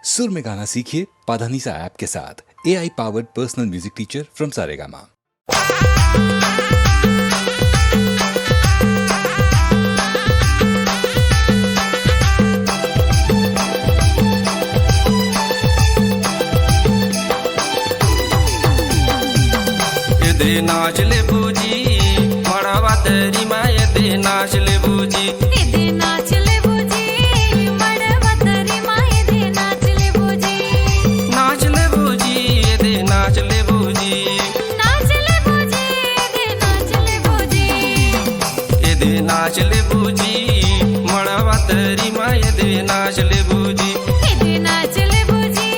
सुर में गाना सीखिए पाधानीसा ऐप के साथ। AI powered personal music teacher from Saregama. दे नाच ले बूजी मड़वा तेरी माए दे नाच ले बूजी दे नाच ले बूजी मड़वा तेरी माए दे नाच ले बूजी नाच ले बूजी दे नाच ले बूजी नाच ले बूजी दे नाच ले बूजी दे नाच ले बूजी मड़वा तेरी माए दे नाच ले बूजी दे नाच ले बूजी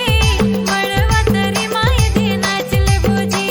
मड़वा तेरी माए दे नाच ले बूजी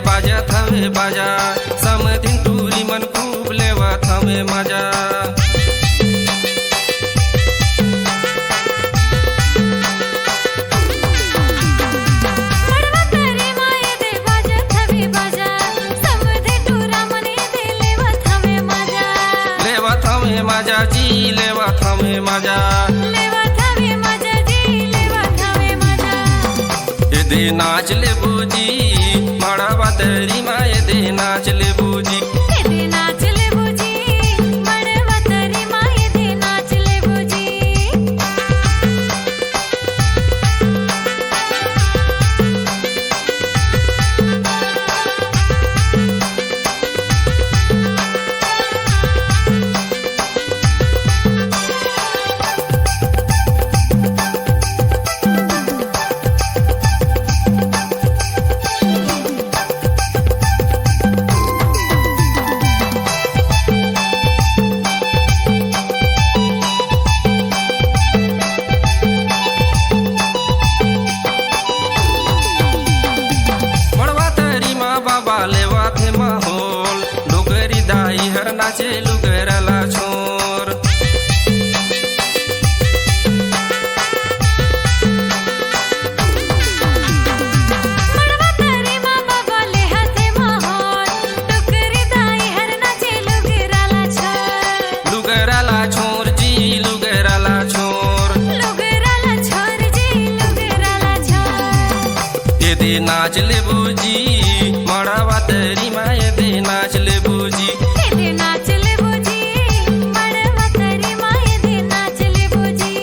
बाजा थमे बाजा समधिन टूरी मन खूब लेवा थमे मजा मड़वा तेरी माए दे बाजा थमे बाजा समधिन टूरा मने दे लेवा थमे मजा लेवा थमे मजा जी लेवा थमे मजा लेवा थमे मजा जी लेवा थमे मजा दे नाच ले बूजी मड़वा तेरी माए दे नाच ले बूजी दे नाच ले बूजी मड़वा तेरी माए दे नाच ले बूजी लेवा थे माहौल डोगरी दाई हर नाचे लुगरला छोर मड़वा तेरी माँ बाबा ले हाथे माहौल डोगरी दाई हर नाचे लुगरला छोर जी लुगरला छोर जी लुगरला छोर दे नाच ले बूजी मड़वा तेरी माए दे नाच ले बूजी दे नाच ले बूजी मड़वा तेरी माए दे नाच ले बूजी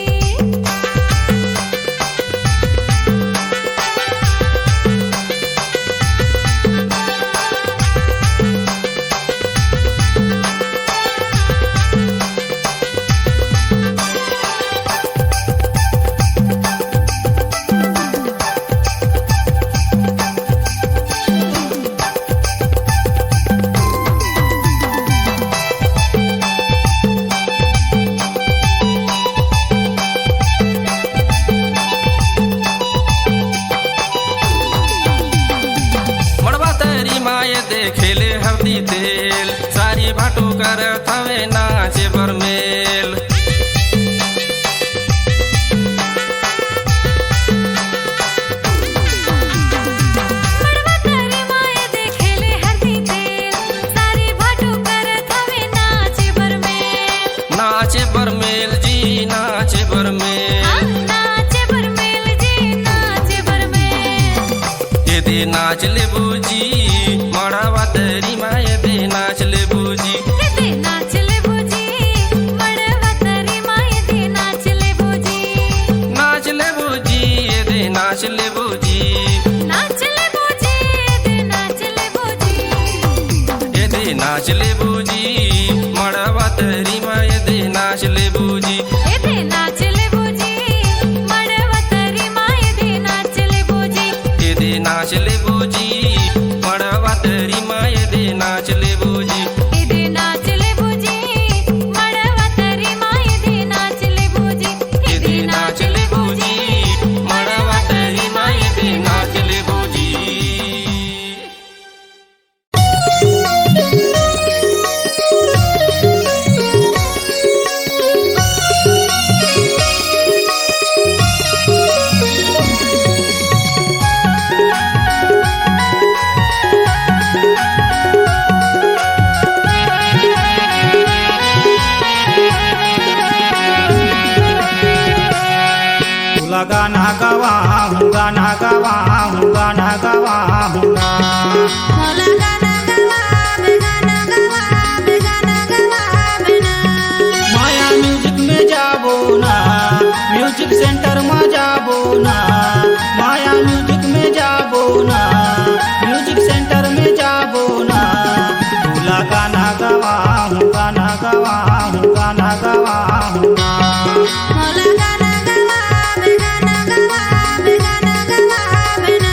दे खेले हल्दी तेल सारी भाटू कर थवे नाचे बरमेल मड़वा तेरी माए दे खेले हल्दी तेल सारी भाटू कर थवे नाचे बरमेल जी नाचे बरमेल नाचे बरमेल जी नाचे बरमेल दे नाच ले बूजी मड़वा तेरी माए दे नाच ले बूजी दे नाच ले बूजी मड़वा तेरी माए दे नाच ले बूजी नाच ले बूजी दे नाच ले बूजी नाच ले बूजी दे नाच ले बूजी दे नाच ले बूजी मड़वा तेरी माए दे नाच ले बूजी दे नाच ले बूजी मड़वा तेरी माए दे नाच ले बूजी दे नाच ले बूजी मड़वा तेरी माए दे नाच ले बूजी। गाना गवाऊंगा। मोला गाना गवावे गाना गवावे गाना गवावे ना। माया म्यूजिक में जाबो ना, म्यूजिक सेंटर में जाबो ना। माया म्यूजिक में जाबो ना, म्यूजिक सेंटर में जाबो ना। भोला गाना गवाऊं गाना गवाऊं गाना गवाऊंगा। मोला गाना गवावे गाना गवावे गाना गवावे ना।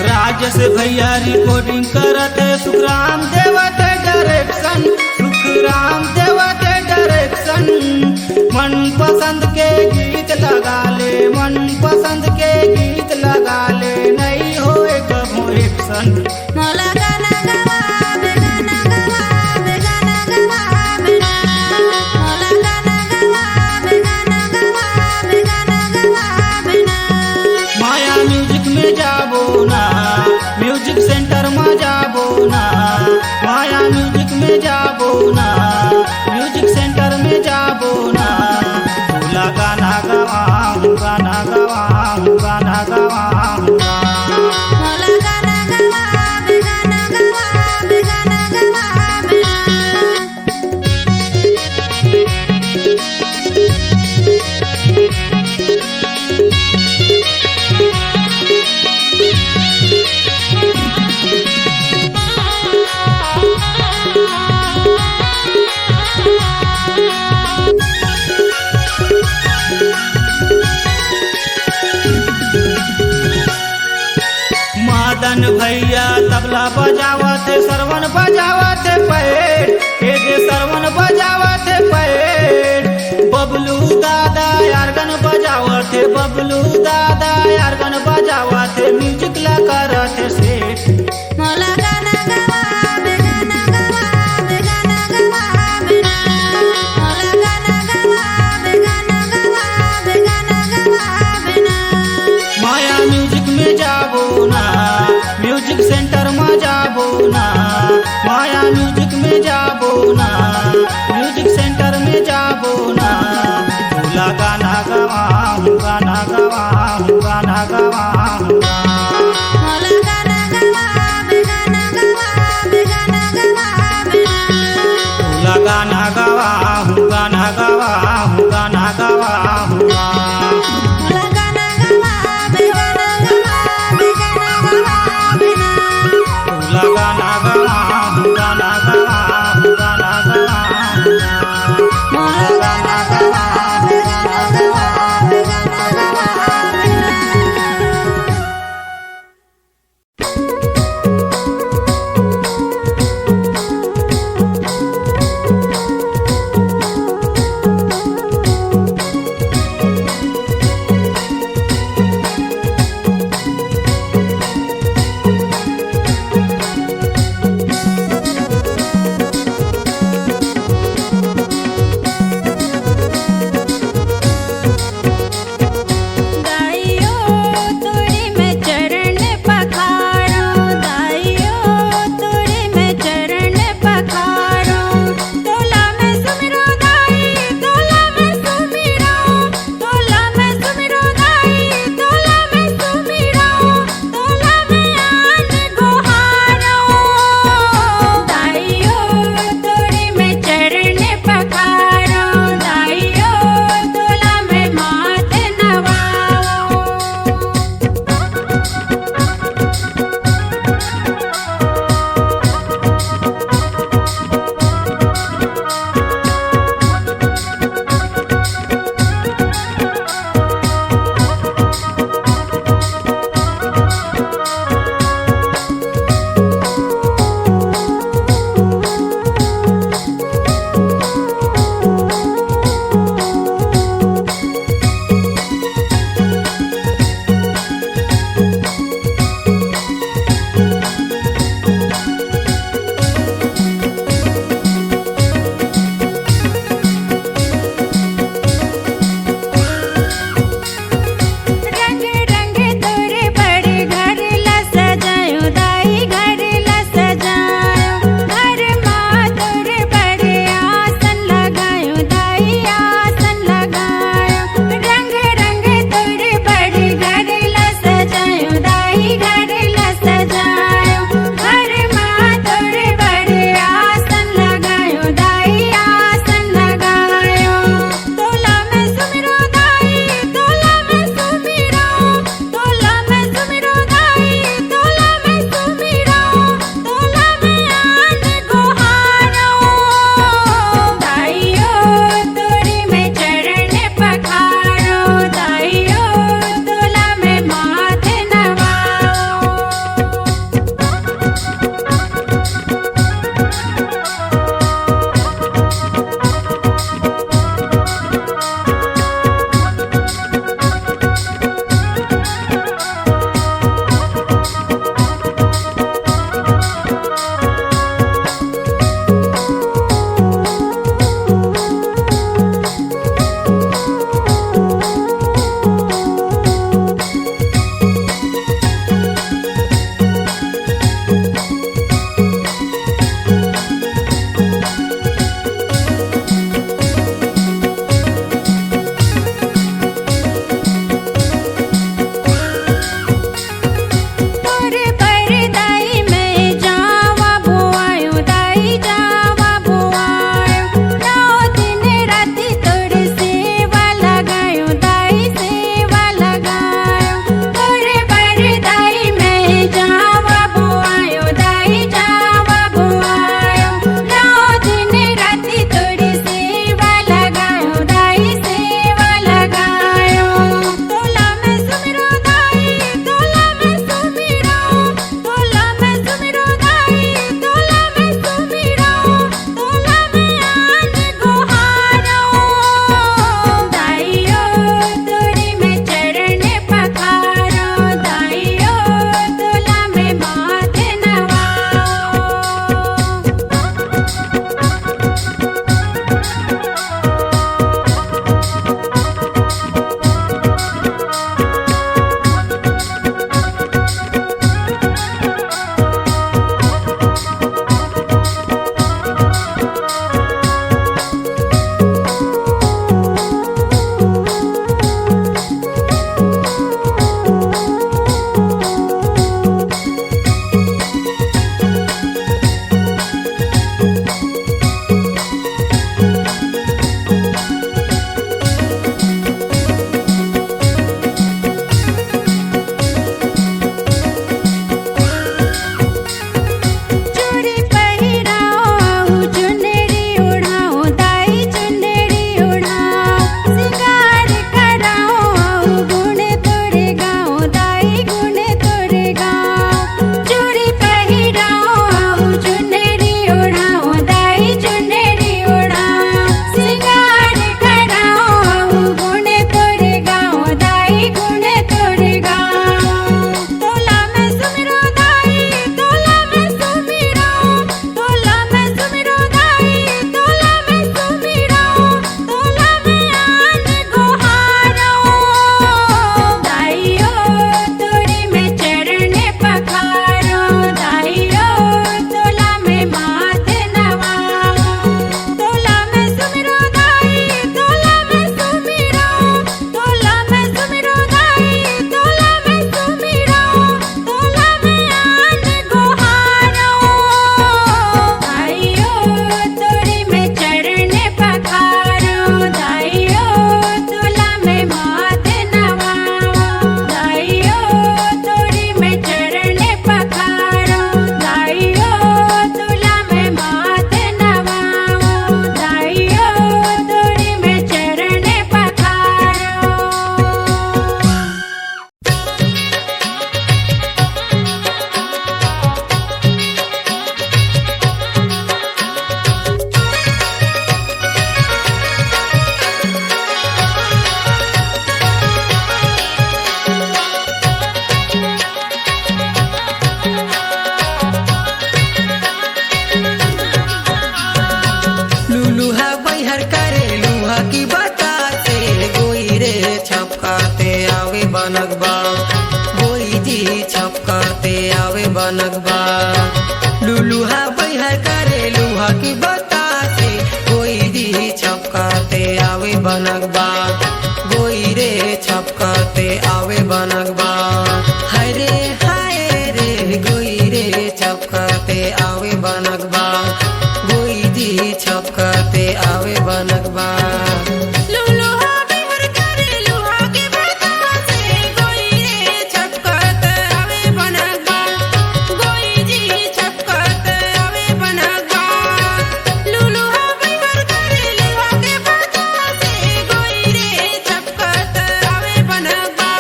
राजेश भैया रिकॉर्डिंग करते, सुखराम देवत डायरेक्शन, सुखराम देवत डायरेक्शन। मन पसंद के गीत लगा ले, मन पसंद के गीत लगा ले, नहीं होए कबो एक्शन। मोला गाना गवावे गाना गवावे गाना गवावे ना। मोला गाना गवावे गाना गवावे गाना गवावे ना। माया म्यूजिक में जाबो ना, म्यूजिक सेंटर में जाबो ना। माया म्यूजिक में जाबो ना, म्यूजिक सेंटर में जाबो ना। भोला गाना गवाऊं गाना गवाऊं गाना गवाऊंगा। मोला गाना गवावे गाना गवावे गाना गवावे ना। मदन भैया तबला बजावत, सरवन बजावत पैर, के सरवन बजावत पैर। बबलू दादा यारगन बजावत, बबलू दादा यारगन बजावत, म्यूजिक ला करत सेठ। मोला गाना गवावे गाना गवावे गाना गवावे ना। मोला गाना गवावे गाना गवावे गाना गवावे ना। माया म्यूजिक में जाबो ना, म्यूजिक सेंटर में जाबो ना। माया म्यूजिक में जाबो ना, म्यूजिक सेंटर में जाबो ना। भोला गाना गवाऊं गाना गवाऊं गाना गवाऊंगा। मोला गाना गवावे गाना गवावे गाना गवावे ना। भोला गाना गवाऊं गाना गवाऊं गाना गवाऊंगा। मोला गाना गवावे गाना गवावे गाना गवावे ना। भोला गाना गवाऊं गाना गवाऊं गाना गवाऊंगा। मोला गाना गवावे गाना गवावे गाना गवावे ना। छपकाते आवे बनगबा गोई जी छपकाते आवे बनगबा लुलुहा बैहर करे लुहा की बतासे गोई जी छपकाते आवे बनगबा गोई रे छपकाते आवे बनगबा हाय रे गोई रे छपकाते आवे बनगबा गोई जी छपकाते आवे बनगबा लुलुहा बैहर करे लुहा की बतासे गोई रे छपकाते आवे बनगबा गोई जी छपकाते आवे बनगबा लुलुहा बैहर करे लुहा की बतासे गोई रे छपकाते आवे बनगबा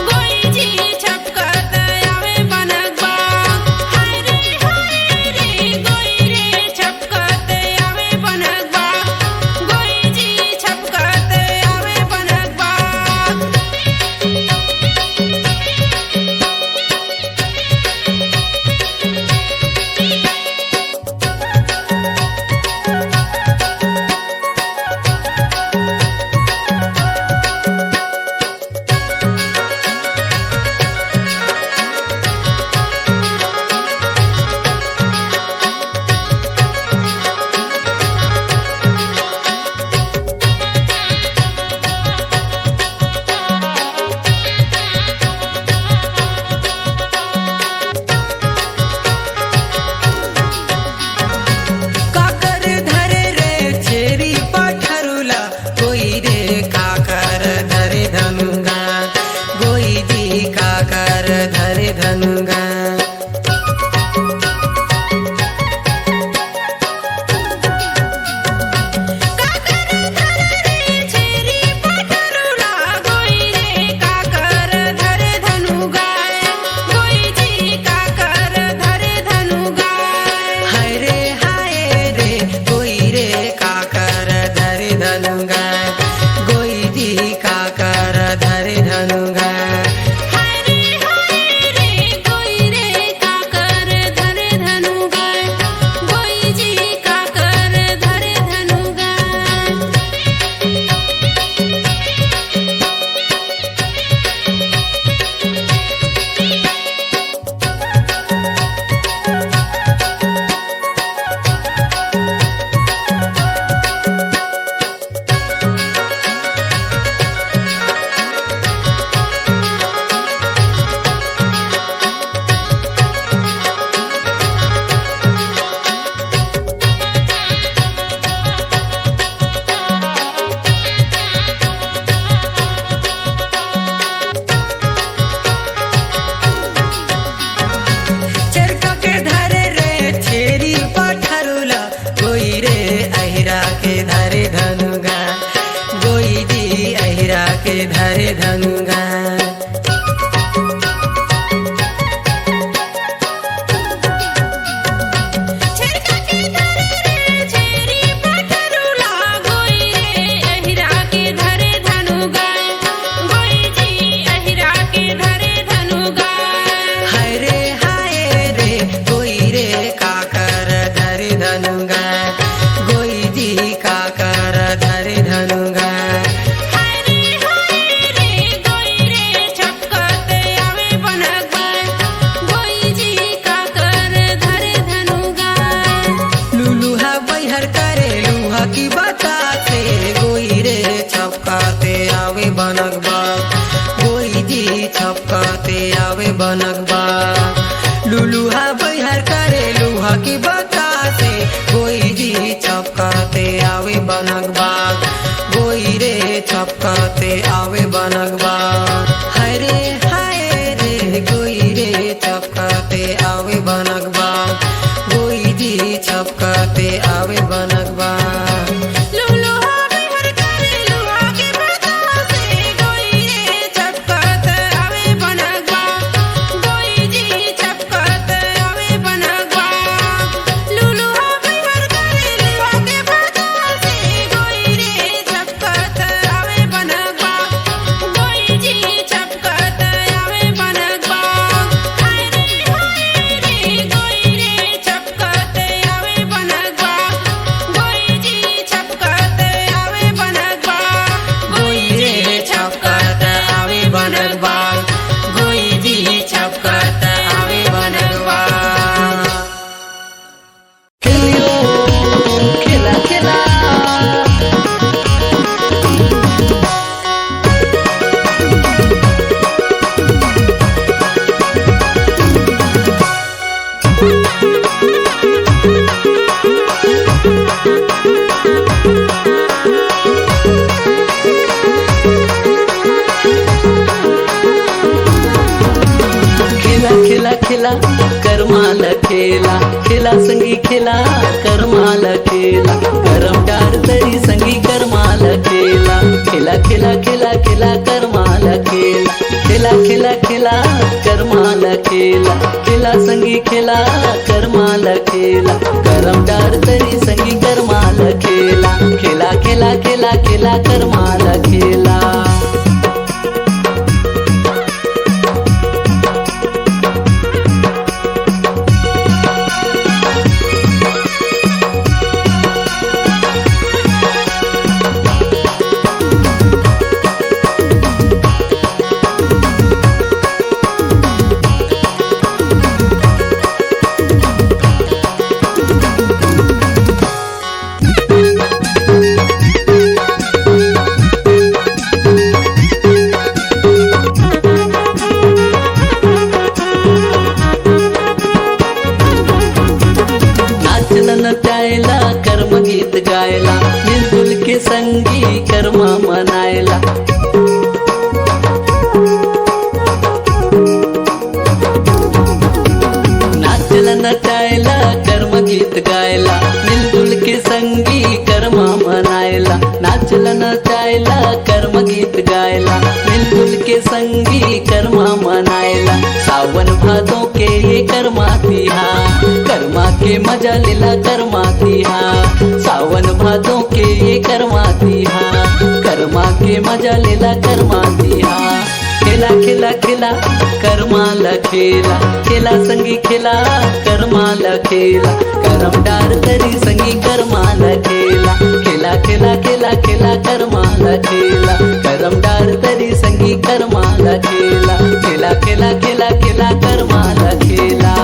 गोई जी छपकाते आवे बनगबा हाय रे गोई रे छपकाते आवे बनगबा गोई जी छपकाते आवे बनगबा काकर धरे रे छेरी पठरुला गोई रे काकर धरे धनुगा गोई जी काकर धरे धनुगा छेरी पठरुला गोई रे काकर धरे धनुगा गोई जी काकर धरे धनुगा हाय रे गोई रे काकर धरे धनुगा गोई जी काकर धरे धनुगा हाय रे गोई रे काकर धरे धनुगा गोई जी काकर धरे धनुगा चरका के धरे रे छेरी पठरुला गोई रे अहिरा के धरे धनुगा गोई जी अहिरा के धरे धनुगा छरका के धरे छेरी पठरुला गोई रे अहिरा के धरे धनुगा गोई जी अहिरा के धरे धनुगा हाय रे गोई रे काकर धरे धनुगा गोई जी काकर धरे धनुगा हाय रे गोई रे छपकाते आवे बनगबा गोई जी काकर धरे धनुगा लुलुहा बैहर करे लुहा की बतासे गोई रे छपकाते आवे बनगबा गोई जी छपकाते आवे बनगबा लुलुहा बैहर करे लुहा की बतासे गोई जी छपकाते आवे बनगबा गोई रे छपकाते आवे बनगबा हाय रे गोई रे छपकाते आवे बनगबा गोई जी छपकाते आवे बनगबा लुलुहा बैहर करे लुहा की बतासे गोई रे छपकाते आवे बनगबा गोई जी छपकाते आवे बनगबा लुलुहा बैहर करे लुहा की बतासे गोई रे छपकाते आवे बनगबा गोई खेला करमाल खेला खेला संगी खेला करमाल खेला करम डार तरी संगी करमाल खेला खेला खेला खेला खेला करमाल खेला खेला खेला खेला करमाल खेला खेला संगी खेला करमाल खेला करम डार तरी संगी करमाल खेला खेला खेला खेला खेला करमाल खेला नचायला कर्म गीत गायला मिलजुल के संगी कर्मा मनायला नाचला नचायला कर्म गीत गायला मिलजुल के संगी कर्मा मनायला नाचला नचायला कर्म गीत गायला मिलजुल के संगी कर्मा मनायला सावन भादों के ये कर्मा कर्मा के मजा लेला कर्मा सावन भादों के ये कर्मा कर्मा के मजा लेला कर्मा खेला खेला खेला करमाल खेला खेला संगी खेला करमाल खेला करम डार तरी संगी करमाल खेला खेला खेला खेला खेला करमाल खेला करम डार तरी संगी करमाल खेला खेला खेला खेला खेला करमाल खेला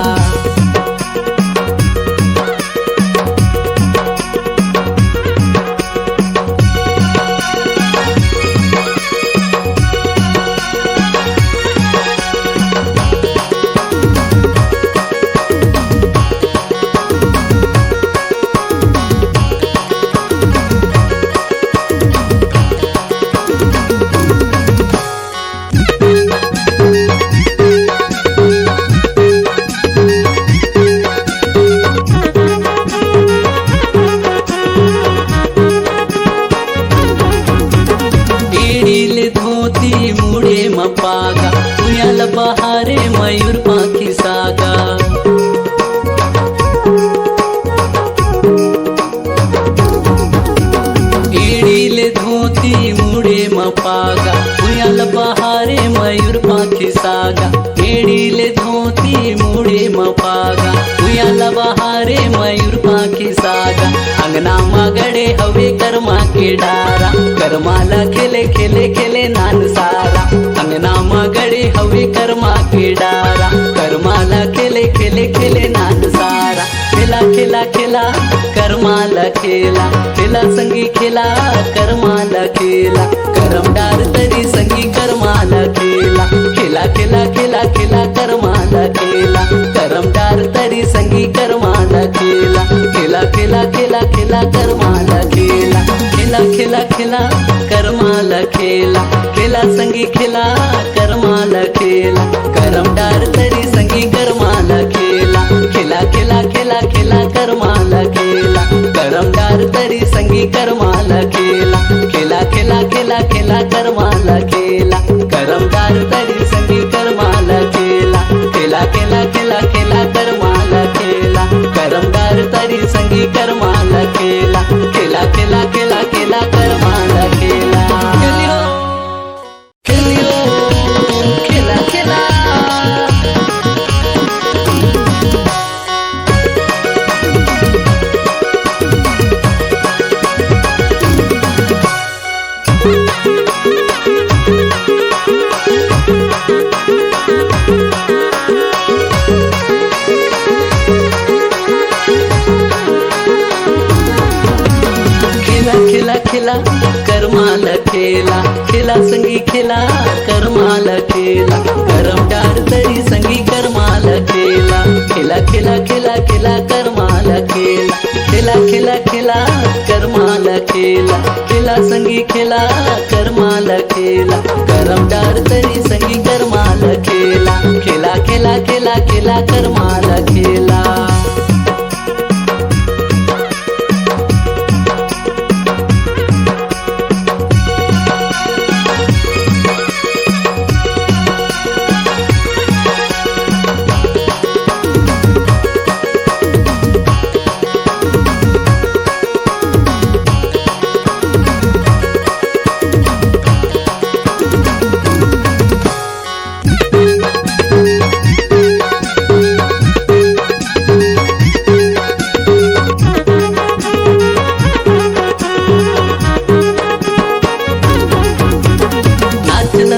पागा पुण्याला बहारे मयूर पाखी सागा इडीले धोती मुडे पागा पुण्याला बहारे मयूर पाखी सागा इडीले धोती मुडे पागा पुण्याला बहारे मयूर पाखी सागा अंगना मागड़े हवे कर्मा के डारा करमाला खेले खेले खेले नान सारा अंगना मागड़े हवे कर्मा के डारा करमाला खेले खेले खेले नान सारा खेला खेला खेला करमाला खेला खेला संगी खेला करमाला खेला करम डार तरी संगी करमाला खेला खेला खेला खेला खेला करमाला खेला करम डार तरी संगी करमाला खेला खेला खेला खेला खेला करमाला खेला खेला खेला खेला करमाला खेला खेला संगी खेला करमाला खेला करम डार तरी संगी करमाला खेला खेला खेला खेला खेला करमाला खेला करम डार तरी संगी करमाला खेला खेला खेला खेला खेला करमाला खेला करम डार तरी संगी करमाला खेला खेला खेला खेला खेला करमाला खेला करम डार तरी संगी करमाला खेला खेला खेला खेला खेला करमाला खेला खेलियो खेला खेला खेला करमाल खेला खेला संगी खेला करमाल खेला करम डार तरी संगी करमाल खेला खेला खेला खेला खेला करमाल खेला खेला खेला खेला करमाल खेला खेला संगी खेला करमाल खेला करम डार तरी संगी करमाल खेला खेला खेला खेला खेला करमाला खेला।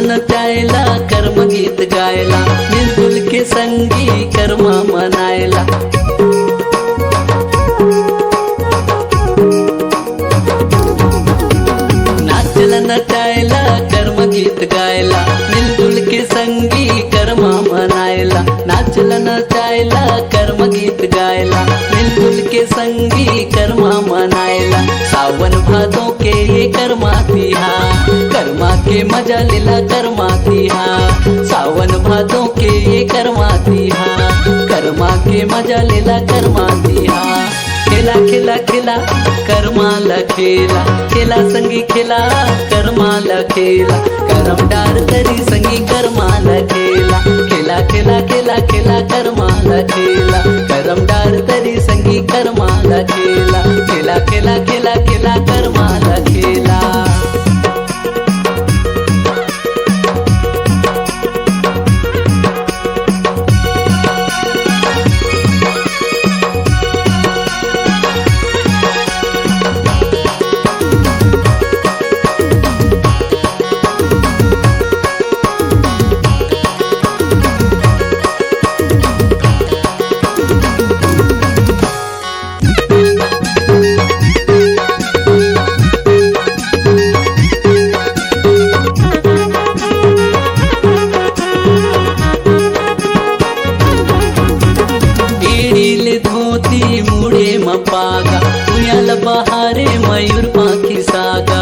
नचायला कर्म गीत गायला मिलजुल के संगी कर्मा मनायला। नाचला नचायला कर्म गीत गायला मिलजुल के संगी कर्मा मनायला। नाचला नचायला कर्म गीत गायला मिलजुल के संगी कर्मा मनायला। सावन भादों के ये कर्मा तिहार कर्मा के मजा लेला कर्मा तिहार। सावन भादों के ये कर्मा तिहार कर्मा के मजा लेला कर्मा तिहार। खेला खेला खेला करमाला खेला खेला संगी खेला करमाला खेला। करम डार तरी संगी करमाला खेला खेला खेला खेला खेला करमाला खेला। करम डार तरी संगी करमाला खेला खेला खेला खेला खेला करमाला खेला। धोती मुड़े मपागा उयाल बहारे मयूर पाखी सागा।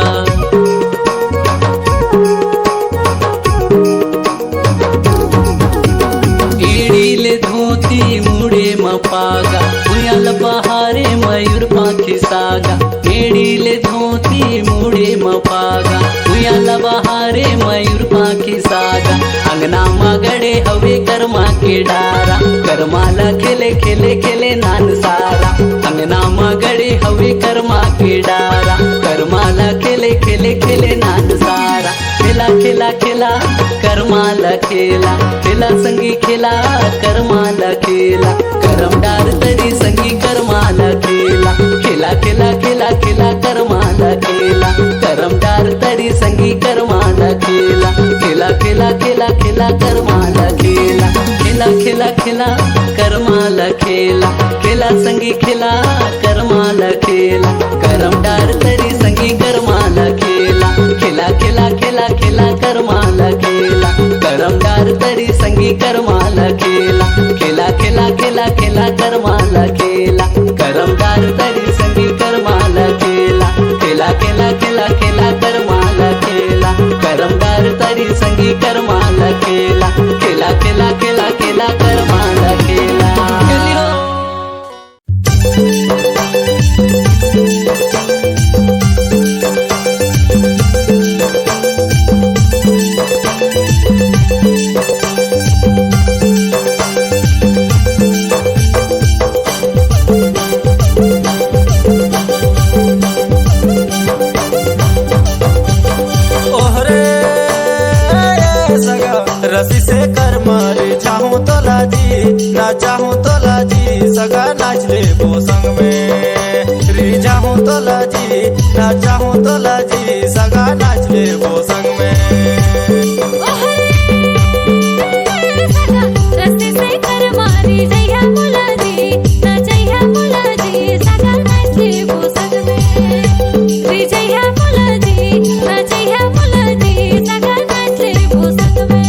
ईड़ीले धोती मुड़े मपागा उयाल बहारे मयूर पाखी सागा। ईड़ीले धोती मुड़े मपागा उयाल बहारे मयूर पाखी सागा। अंगना मगड़े हवे कर्मा के डारा करमाला खेले खेले खेले नान सारा। अंगना मगड़े हवे कर्मा के डारा करमाला खेले खेले खेले नान सारा। खेला खेला खेला करमाला खेला खेला संगी खेला करमाला खेला। करम डार तरी संगी करमाला खेला खेला खेला खेला खेला करमाला खेला। करम डार तरी संगी करमाला खेला खेला खेला खेला खेला करमाला खेला। खेला खेला खेला करमाला खेला खेला संगी खेला करमाला खेला। करम डार तरी संगी करमाला खेला खेला खेला खेला खेला करमाला खेला। करम डार तरी संगी करमाला खेला खेला खेला खेला खेला करमाला खेला। करम डार तरी संगी करमाला खेला खेला खेला खेला खेला करमाला खेला। करम डार तरी संगी करमाला खेला खेला खेला खेला खेला करमाला खेला। रसी से कर मारे चाहूं तो लाजी ना चाहूं तो लाजी सगा नाच ले वो संग में। री चाहूं तो लाजी ना चाहूं तो लाजी सगा नाच ले वो संग में। रस्ते से कर मारी जइहा मुलाजी ना जइहा मुलाजी सगा नाच ले वो संग में। रे जइहा मुलाजी ना जइहा मुलाजी सगा नाच ले वो संग में।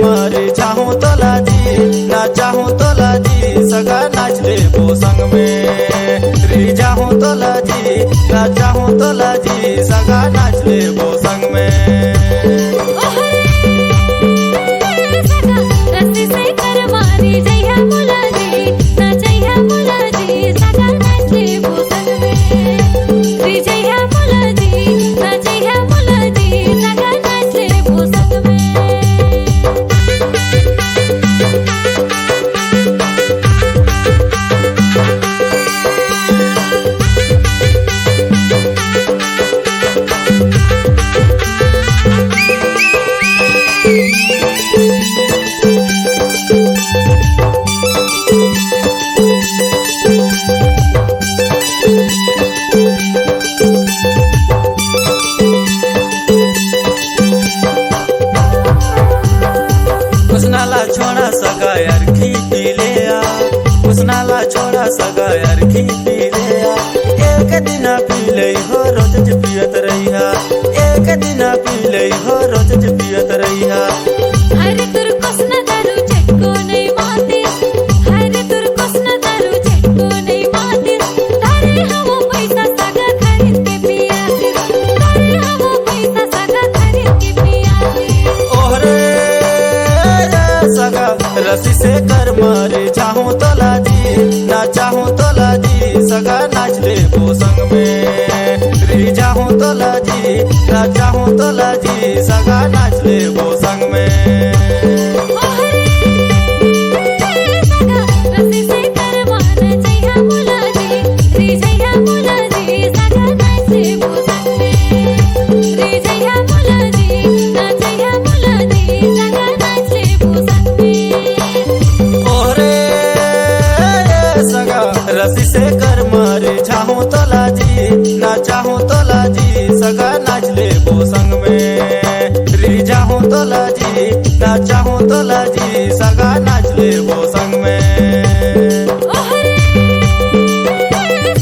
मारे चाहूं तो लाजी ना चाहूं तो लाजी सगा नाच ले वो संग में रे चाहूं तो लाजी ना चाहूं तो लाजी सगा नाच ले वो संग में सगा रस्सी से कर मारी जइहा मुलाजी ना जइहा मुलाजी सगा नाच ले वो संग में रे जइहा मुलाजी ना जइहा मुलाजी सगा नाच ले वो संग में उसनाला छोड़ा सगा यार घी पी ले आ उसनाला छोड़ा सगा यार घी पी ले आ एक दिन पी ले हो रोज पियत रहिया एक दिन पी ले हो रोज पियत रहिया हरे तुर कोसना दारू चटको नहीं माते हरे तुर कोसना दारू चटको नहीं माते तारे हमो पैसा सगा खरीद के पियाते तारे हमो पैसा सगा खरीद के पियाते ओहरे सगा रस्सी से कर मारे चाहूं तो लाजी ना चाहूं तो लाजी सगा नाच ले वो संग में रे चाहूं तो लाजी ना चाहूं तो लाजी सगा नाच ले वो संग में सगा रस्सी से कर मार जइहा मुलाजी रे जइहा मुलाजी सगा नाच ले वो संग में रे जइहा मुलाजी ना जइहा मुलाजी सगा नाच ले वो संग में ओहरे सगा रस्सी से कर मारे चाहूं तो लाजी ना चाहूं तो लाजी सगा नाच ले वो संग में रे चाहूं तो लाजी ना चाहूं तो लाजी सगा नाच ले वो संग में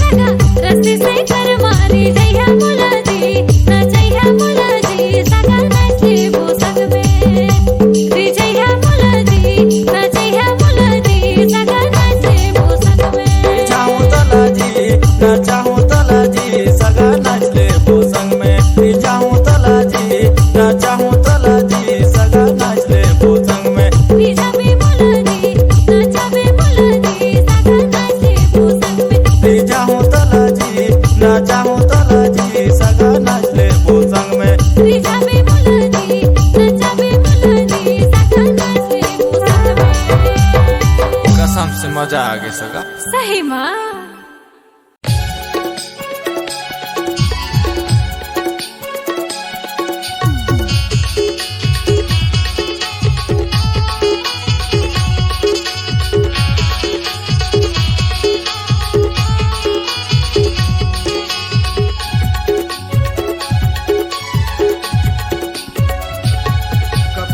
सगा रस्सी से कर मारी जइहा मुलाजी ना जइहा मुलाजी सगा नाच ले वो संग में रे जइहा मुलाजी ना जइहा मुलाजी सगा नाच ले वो संग में चाहूं तो लाजी ना चाहूं तो लाजी सगा नाच ले वो संग में रे चाहूं तो लाजी ना चाहूं तो लाजी सगा नाच ले वो संग में रे जाबे मुलाजी ना जाबे मुलाजी सगा नाच ले वो संग में रे चाहूं तो लाजी ना चाहूं तो लाजी सगा नाच ले वो संग में रे जाबे मुलाजी ना जाबे मुलाजी सगा नाच ले वो संग में कसम से मजा आ गया सगा सही माँ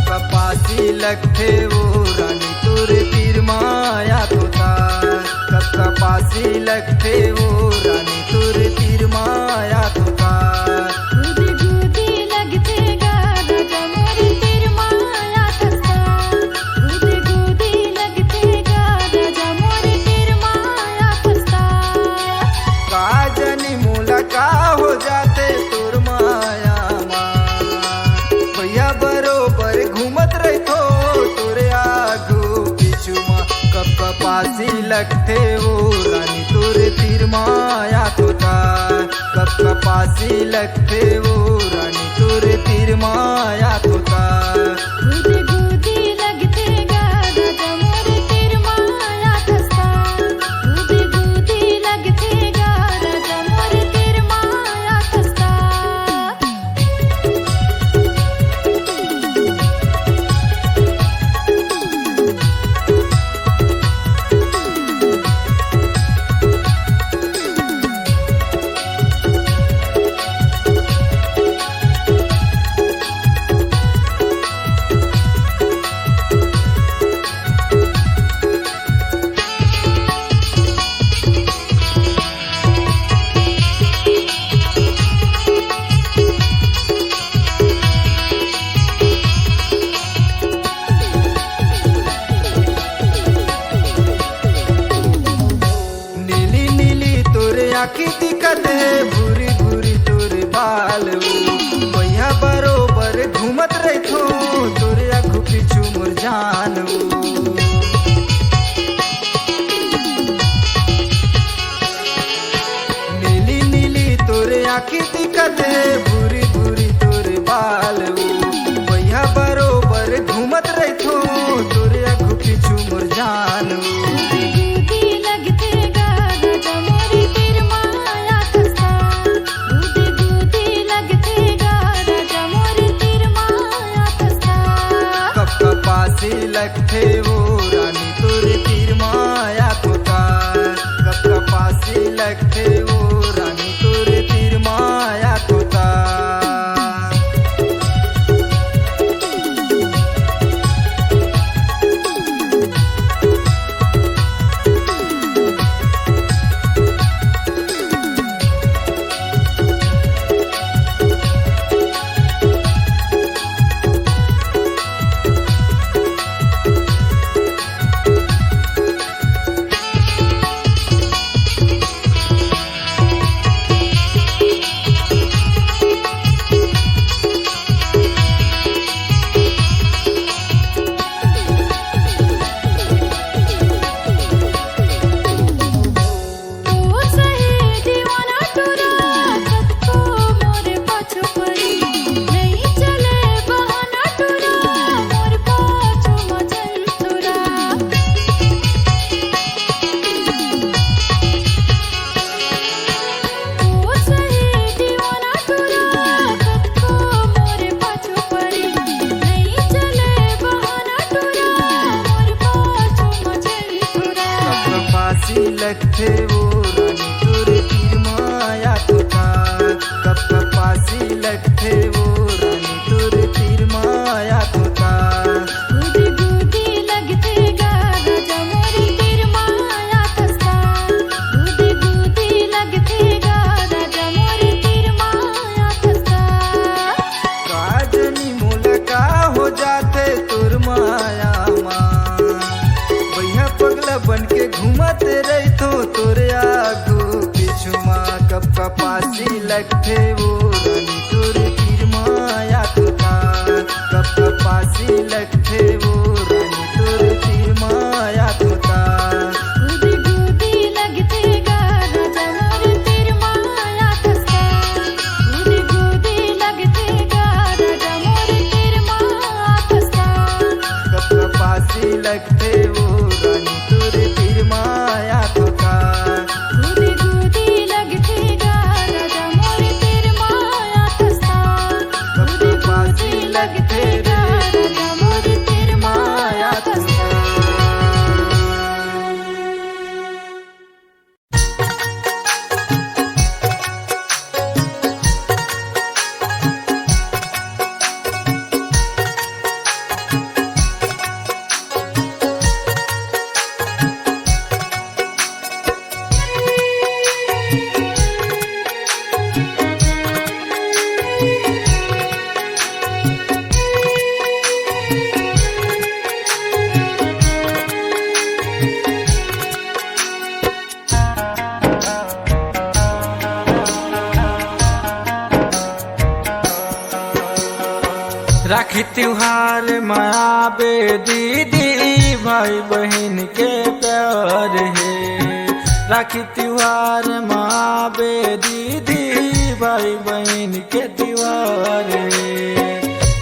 कपासी लगथे वो रानी तुर तीर माया तोता कपासी लगथे वो रानी तुर तीर माया तोता गुदी गुदी लगते गादा जमोर तेर माया तस्ता गुदी गुदी लगते गादा जमोर तेर माया तस्ता काजनी मूला का हो जाते तुर माया भैया बरोबर घूमत रहतो तोरे आगू पीछू मा कपासी लगथे वो रानी तुर तीर माया तोता कपासी लगथे वो रानी तुर तीर माया तोता गुदी गुदी लगते गादा जमोर तेर माया तस्ता गुदी गुदी लगते गादा जमोर तेर माया तस्ता लगथे वो रानी तोर तीर माया तोता कब कपासी लगथे वो रानी तोर तीर माया तोता गुदी गुदी लगते गा राजा मोरी तीर माया तस्ता गुदी गुदी लगते गा राजा मोरी तीर माया तस्ता काजनी मोलका हो जाते तोर माया माँ भैया पगला बन के घूमते रही तो तोरे आगू पीछू माँ कब कपासी लगथे वो रानी तोर तीर माया तोता कब कपासी लगथे वो रानी तोर तीर माया तोता गुदी गुदी लगते गा राजा मोरी तीर माया तस्ता गुदी गुदी लगते गा राजा मोरी तीर माया तस्ता कब कपासी लगथे वो रानी तोर तीर माया तोता गुदी गुदी लगते गा राजा मोरी तीर माया तस्ता गुदी गुदी लगते गा राजा मोरी तीर माया तस्ता राखी त्योहार माया बे दीदी भाई बहन के प्यार है राखी त्योहार माया बे दीदी भाई बहन के त्योहार है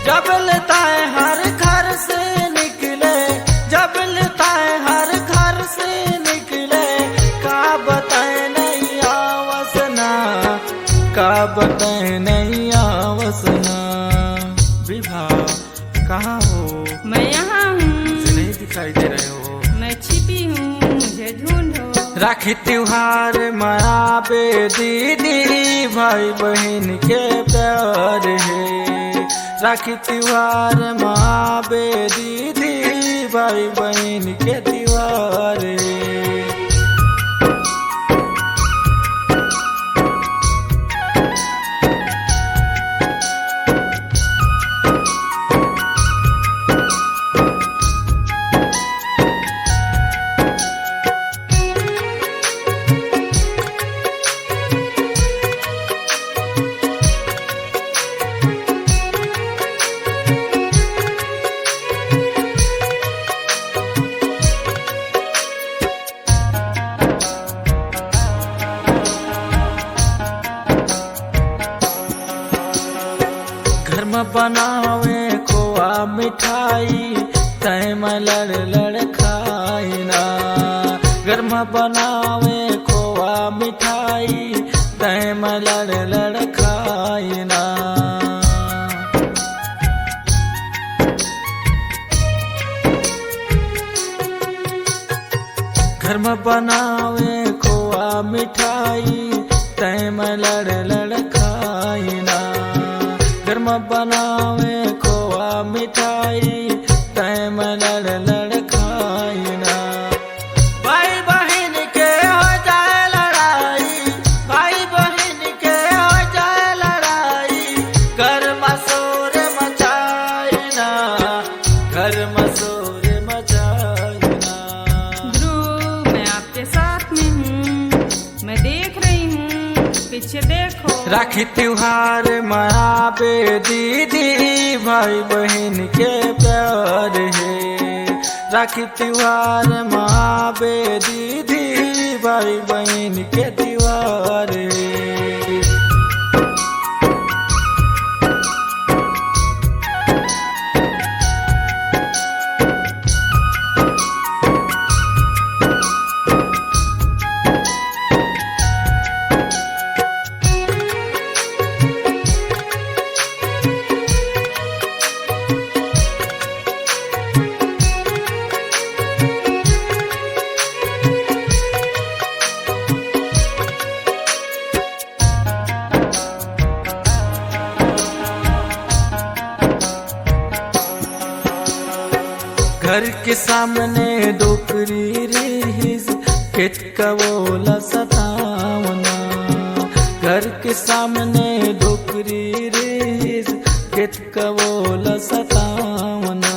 जब लेता है हर घर से निकले जब लेता है हर घर से निकले का बताए नहीं आवसना का बताए नहीं आवसना विभा कहाँ हो मैं यहाँ हूँ मुझे नहीं दिखाई दे रहे हो मैं छिपी हूँ मुझे ढूंढो राखी त्योहार माया बे दीदी भाई बहन के प्यार है राखी त्योहार माया बे दीदी भाई बहन के त्योहार है बनावे खोआ मिठाई तय में लड़ लड़ खाई ना घर में बनावे खोआ मिठाई तय में लड़ लड़ खाई ना घर में बनावे खोआ मिठाई तय में लड़ लड़ खाई ना घर में बनावे खोआ मिठाई तय में लड़ लड़ खाई ना भाई बहन के हो जाए लड़ाई भाई बहन के हो जाए लड़ाई घर में शोर मचाई ना घर में शोर मचाई ना ध्रुव मैं आपके साथ में हूँ मैं देख रही हूँ पीछे देखो राखी त्योहार मनाबे दीदी भाई बहन के प्यार है राखी त्योहार मनाबे दीदी भाई बहन के त्योहार है घर के सामने डोकरी रीस केत कवोला सतावना घर के सामने डोकरी रीस केत कवोला सतावना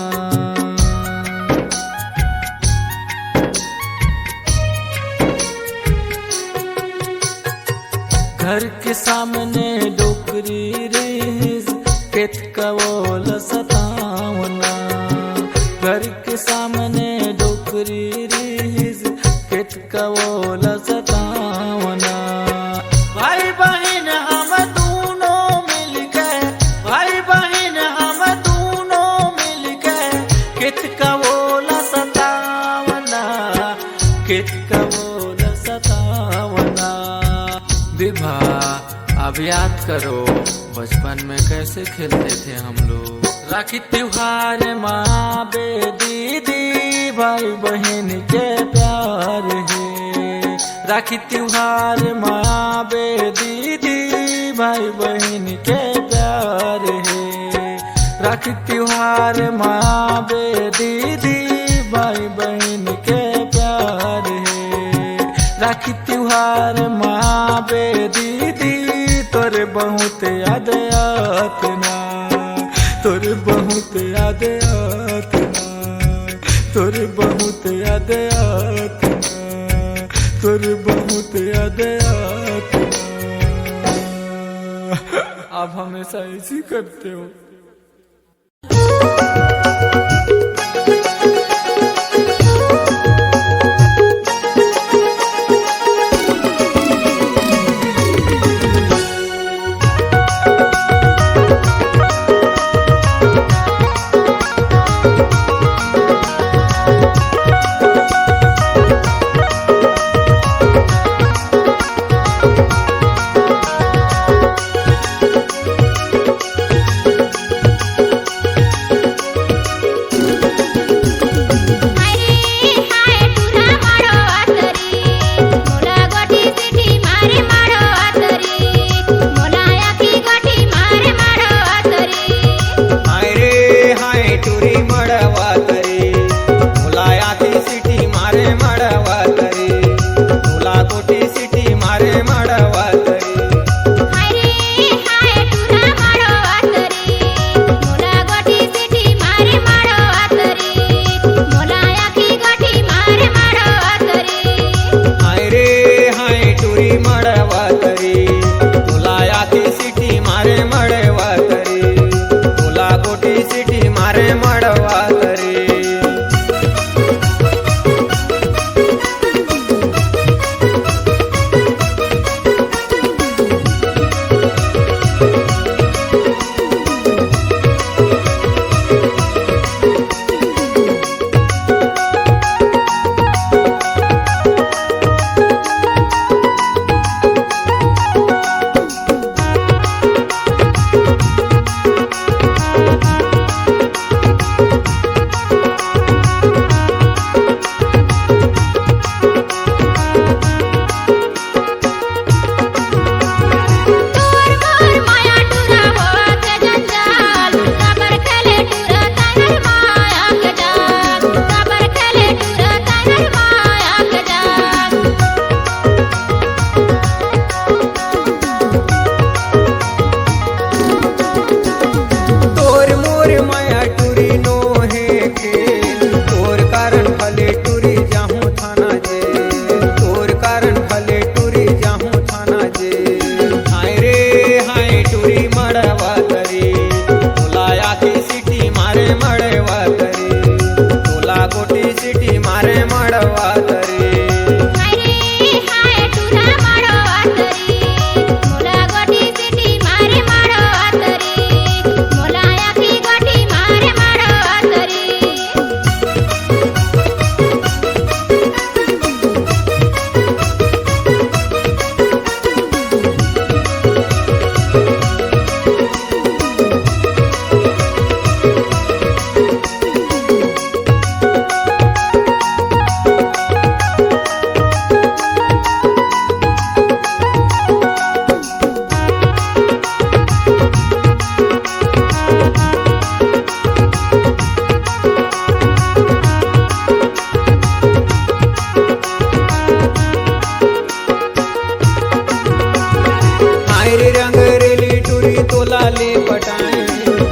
घर के सामने डोकरी रीस केत कवोला सतावना घर के सामने डोकरी रीस केत कवोला सतावना भाई बहन हम दोनों मिलके भाई बहन हम दोनों मिलके केत कवोला सतावना केत कवोला सतावना विभा अब याद करो बचपन में कैसे खेलते थे हम लोग राखी त्योहार माँ बे दीदी भाई बहन के प्यार है राखी त्योहार माँ बे दीदी भाई बहन के प्यार है राखी त्योहार माँ बे दीदी भाई बहन के प्यार है राखी त्योहार माँ बे दीदी तोरे बहुत याद आतना तोरे बहुत याद आतना तोरे बहुत याद आतना तोरे बहुत याद आतना आप हमेशा ऐसी करते हो पटाए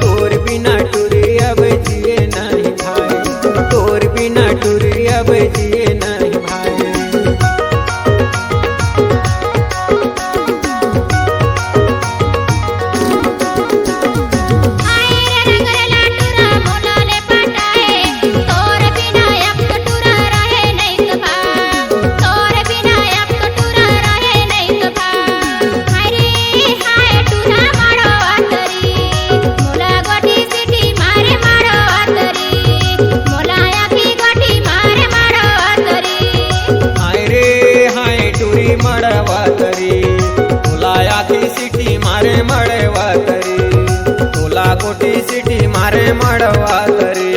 तोर बिना टूरी अब जिए नहीं भाई तोर बिना टूरी अब जिए नहीं भाई आए रे रंगला टूरा मोलाले पटाए तोर बिना अब तो टूरा रहे नहीं कभा तोर बिना अब तो टूरा रहे नहीं कभा हाय रे हाय टूरा मारो आतरी मोला गोटी सिटी मारे मारो आतरी मोला आखी गोटी मारे मारो आतरी हाय रे हाय टूरी मड़वा तरी तोला आखी सिटी मारे मड़वा तरी तोला कोटी सिटी मारे मड़वा तरी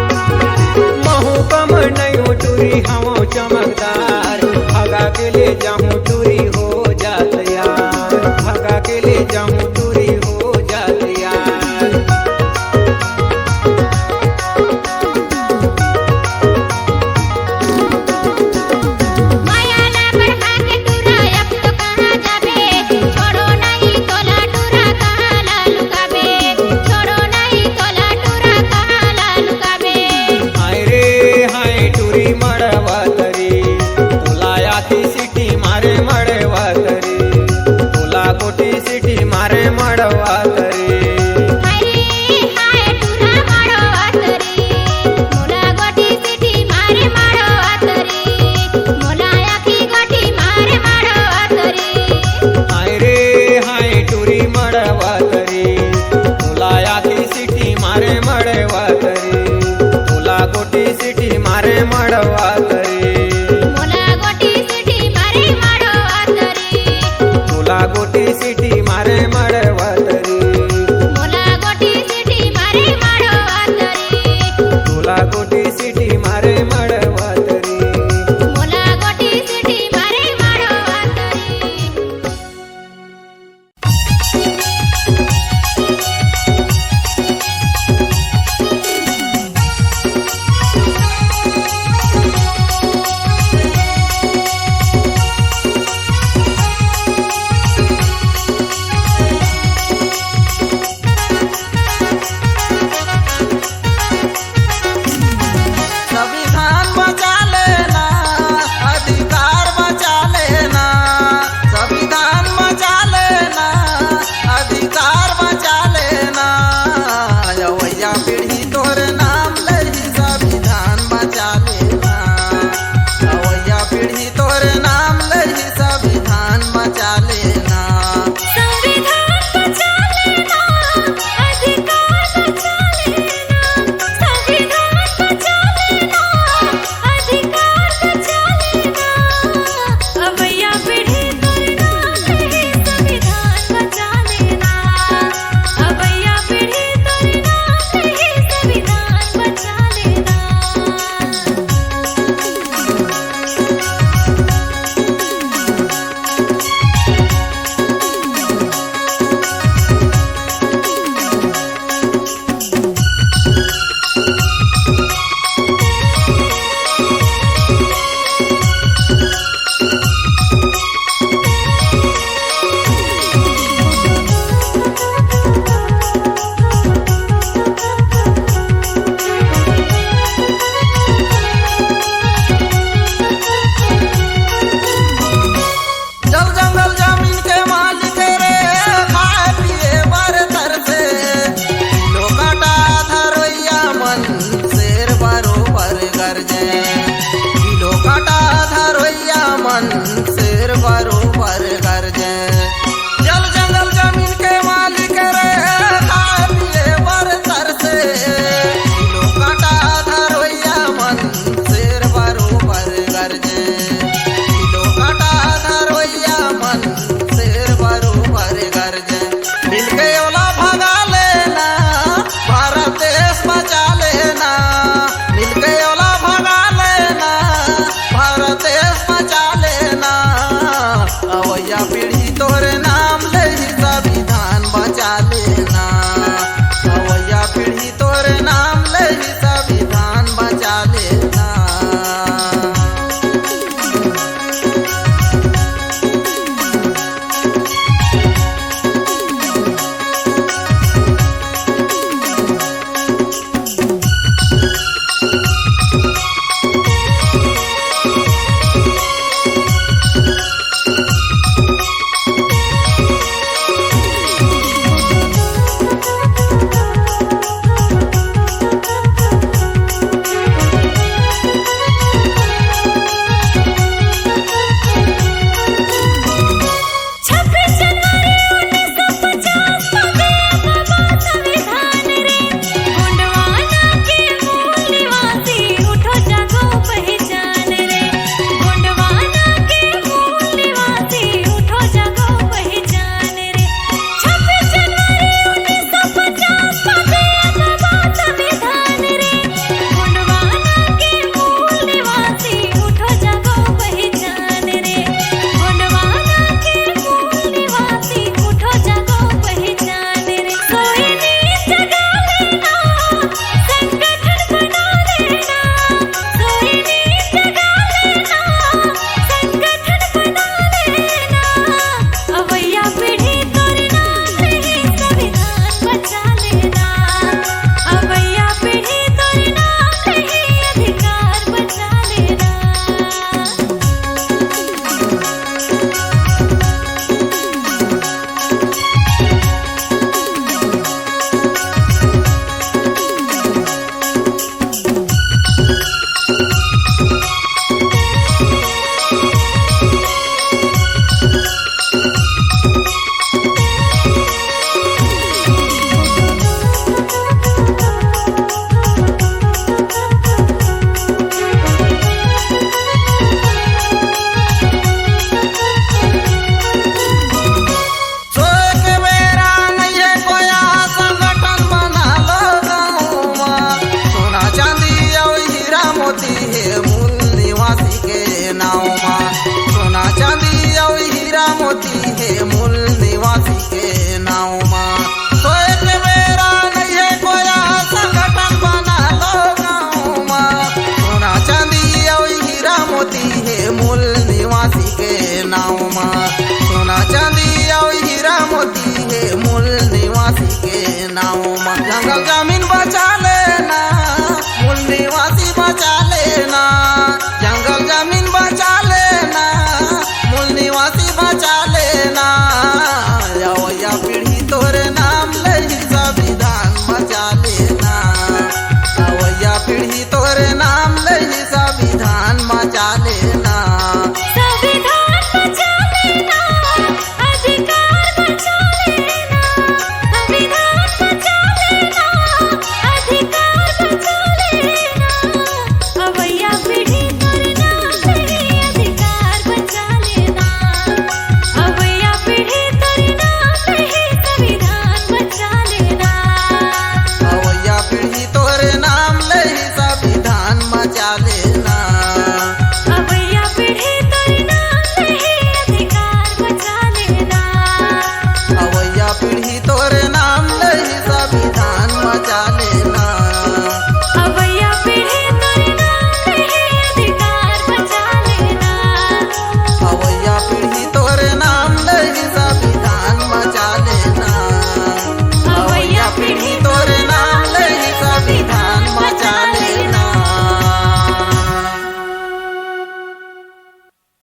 महू कम नहीं टूरी हम चमकदार भगा के ले जाऊं टूरी हो जात यार भगा के ले जाऊं टूरी हो जात यार माया ना बढ़ा के टूरा अब तो कहाँ जाबे छोड़ो नहीं तोला टूरा कहाँ ला लुकाबे छोड़ो नहीं तोला टूरा कहाँ ला लुकाबे हाय रे हाय टूरी मड़वा तरी तोला आखी सिटी मारे मड़वा तरी तोला कोटी सिटी मारे मड़वा